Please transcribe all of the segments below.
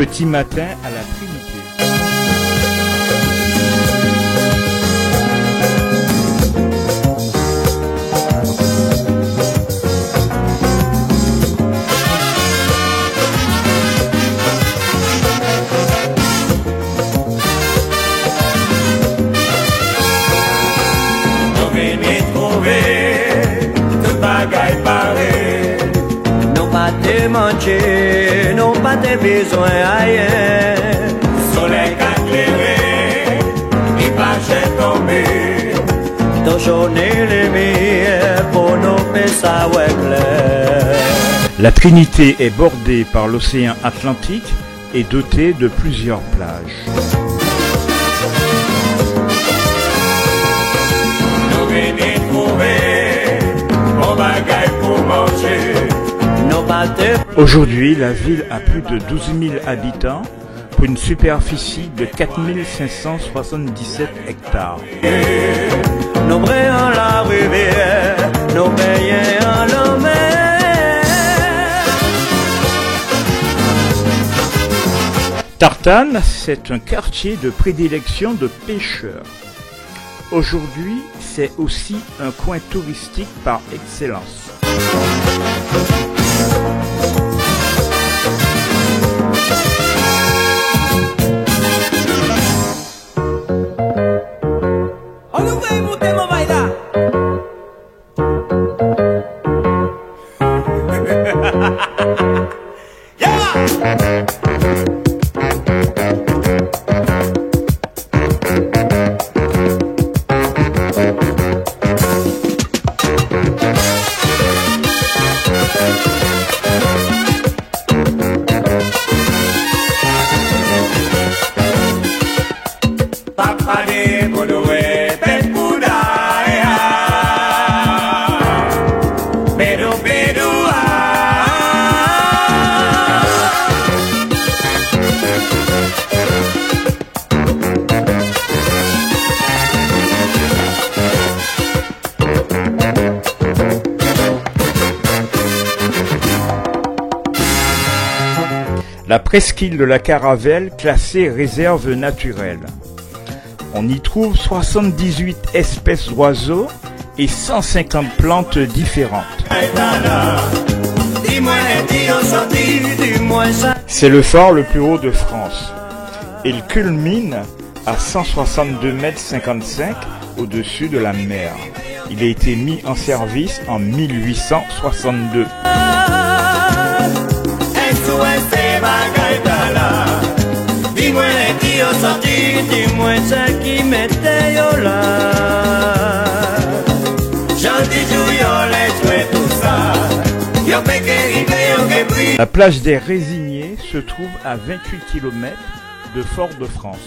petit matin à la Trinité. Manger, non pas tes besoins ailleurs. Soleil éclairé, et pas j'ai tombé. Ton journée les meilleurs pour nous faire ça ouais clair. La Trinité est bordée par l'océan Atlantique et dotée de plusieurs plages. Nous venons trouver mon bagage pour manger. Aujourd'hui, la ville a plus de 12 000 habitants pour une superficie de 4 577 hectares. Nous brillons la rivière, nous payons la mer. Tartane, c'est un quartier de prédilection de pêcheurs. Aujourd'hui, c'est aussi un coin touristique par excellence. La presqu'île de la Caravelle, classée réserve naturelle. On y trouve 78 espèces d'oiseaux et 150 plantes différentes. C'est le phare le plus haut de France. Il culmine à 162,55 m au-dessus de la mer. Il a été mis en service en 1862. Dis-moi ça qui m'était là. La plage des Résignés se trouve à 28 km de Fort-de-France.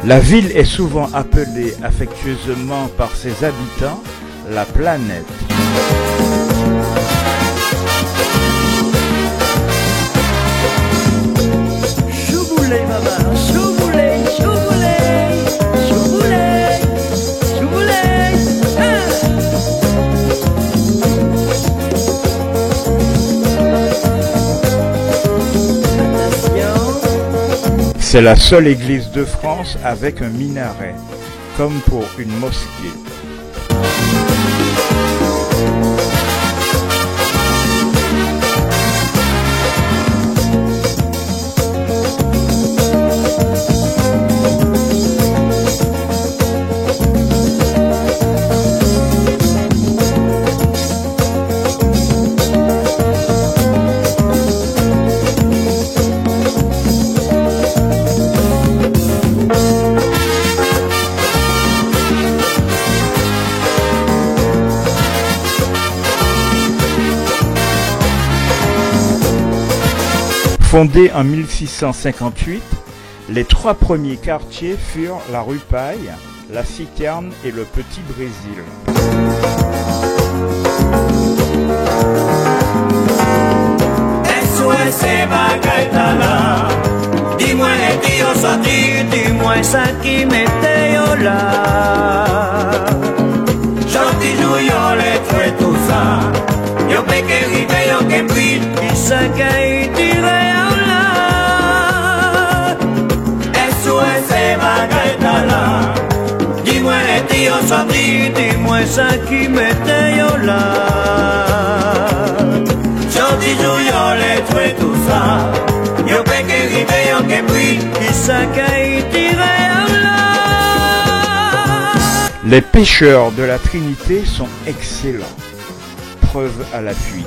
La ville est souvent appelée affectueusement par ses habitants la planète. Chouboulé, maman, chouboulé, chouboulé, chouboulé, chouboulé, Attention. C'est la seule église de France avec un minaret, comme pour une mosquée. Fondée en 1658, les trois premiers quartiers furent la rue Paille, la Citerne et le Petit Brésil. Dis-moi ça qui m'était là. Gentil jouillon, les tuer tout ça. Yo pe que rive, yo que brille. Qui ça qui tiré là. SOS Magaitala. Dis-moi les tios sortis, dis-moi ça qui m'était là. Gentil jouillon, les tuer tout ça. Yo pe que rive, yo que brille. Qui ça qui tiré là. Les pêcheurs de la Trinité sont excellents. Preuve à l'appui.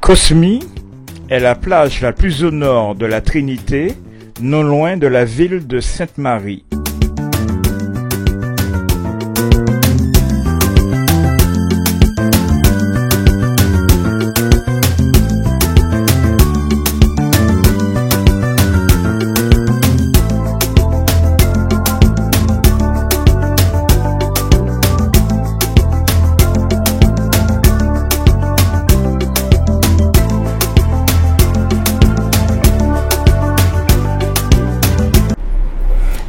Cosmy est la plage la plus au nord de la Trinité, non loin de la ville de Sainte-Marie.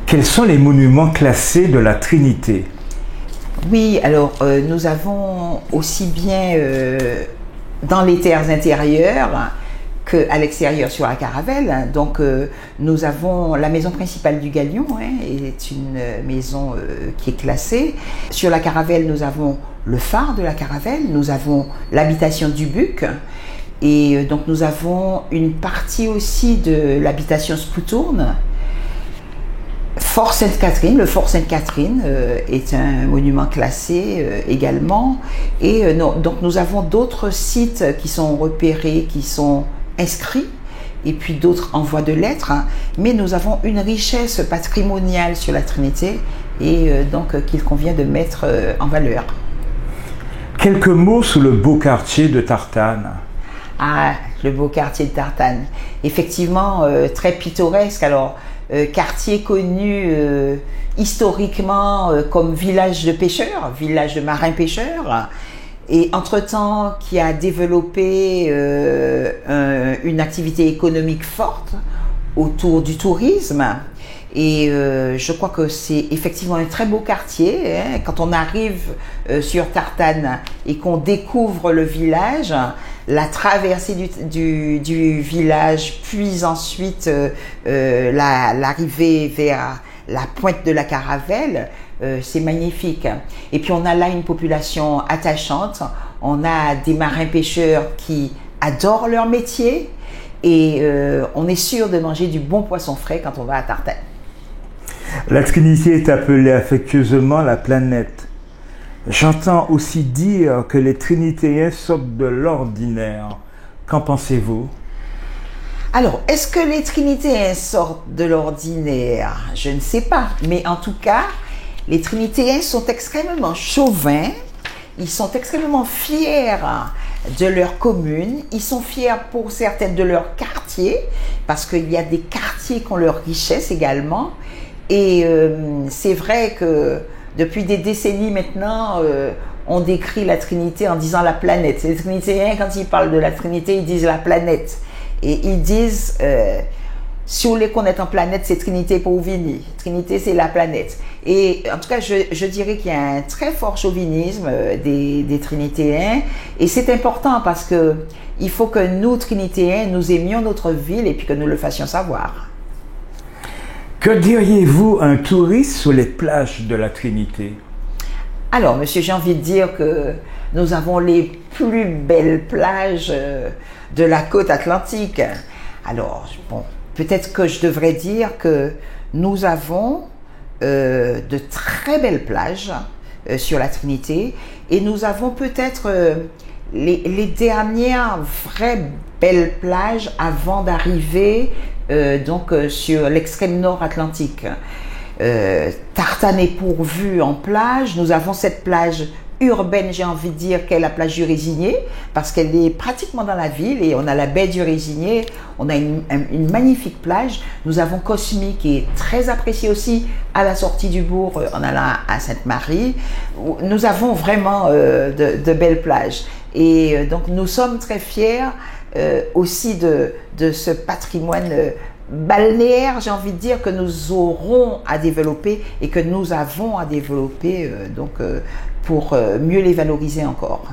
Quels sont les monuments classés de la Trinité? Oui, alors nous avons aussi bien dans les terres intérieures qu'à l'extérieur sur la Caravelle. Donc nous avons la maison principale du Galion, est une maison qui est classée. Sur la Caravelle, nous avons le phare de la Caravelle, nous avons l'habitation du Buc. Et donc nous avons une partie aussi de l'habitation Scoutourne. Fort Sainte-Catherine, le Fort Sainte-Catherine est un monument classé également. Et donc nous avons d'autres sites qui sont repérés, qui sont inscrits, et puis d'autres en voie de lettres. Mais nous avons une richesse patrimoniale sur la Trinité et donc qu'il convient de mettre en valeur. Quelques mots sur le beau quartier de Tartane. Ah, le beau quartier de Tartane. Effectivement, très pittoresque. Alors, quartier connu historiquement comme village de pêcheurs, village de marins-pêcheurs, et entre-temps qui a développé une activité économique forte autour du tourisme. Et je crois que c'est effectivement un très beau quartier. Quand on arrive sur Tartane et qu'on découvre le village, la traversée du village, puis ensuite l'arrivée vers la pointe de la Caravelle, c'est magnifique. Et puis on a là une population attachante, on a des marins-pêcheurs qui adorent leur métier et on est sûr de manger du bon poisson frais quand on va à Tartane. La Trinité est appelée affectueusement la planète. J'entends aussi dire que les Trinitéens sortent de l'ordinaire. Qu'en pensez-vous? Alors, est-ce que les Trinitéens sortent de l'ordinaire? Je ne sais pas. Mais en tout cas, les Trinitéens sont extrêmement chauvins. Ils sont extrêmement fiers de leur commune. Ils sont fiers pour certaines de leur quartier, parce qu'il y a des quartiers qui ont leur richesse également. Et c'est vrai que depuis des décennies maintenant, on décrit la Trinité en disant la planète. Les Trinitéens, quand ils parlent de la Trinité, ils disent la planète. Et ils disent, si vous voulez connaître en planète, c'est Trinité pour Vini. Trinité, c'est la planète. Et en tout cas, je dirais qu'il y a un très fort chauvinisme des Trinitéens. Et c'est important parce que il faut que nous, Trinitéens, nous aimions notre ville et puis que nous le fassions savoir. Que diriez-vous à un touriste sur les plages de la Trinité? Alors, monsieur, j'ai envie de dire que nous avons les plus belles plages de la côte atlantique. Alors, bon, peut-être que je devrais dire que nous avons de très belles plages sur la Trinité et nous avons peut-être les dernières vraies belles plages avant d'arriver sur l'extrême nord atlantique. Tartane est pourvu en plage. Nous avons cette plage urbaine, j'ai envie de dire, qu'est la plage du Résigné, parce qu'elle est pratiquement dans la ville et on a la baie du Résigné, on a une magnifique plage. Nous avons Cosmy qui est très apprécié aussi à la sortie du bourg en allant à Sainte-Marie. Nous avons vraiment de belles plages et donc nous sommes très fiers aussi de ce patrimoine balnéaire, j'ai envie de dire, que nous aurons à développer et que nous avons à développer pour mieux les valoriser encore.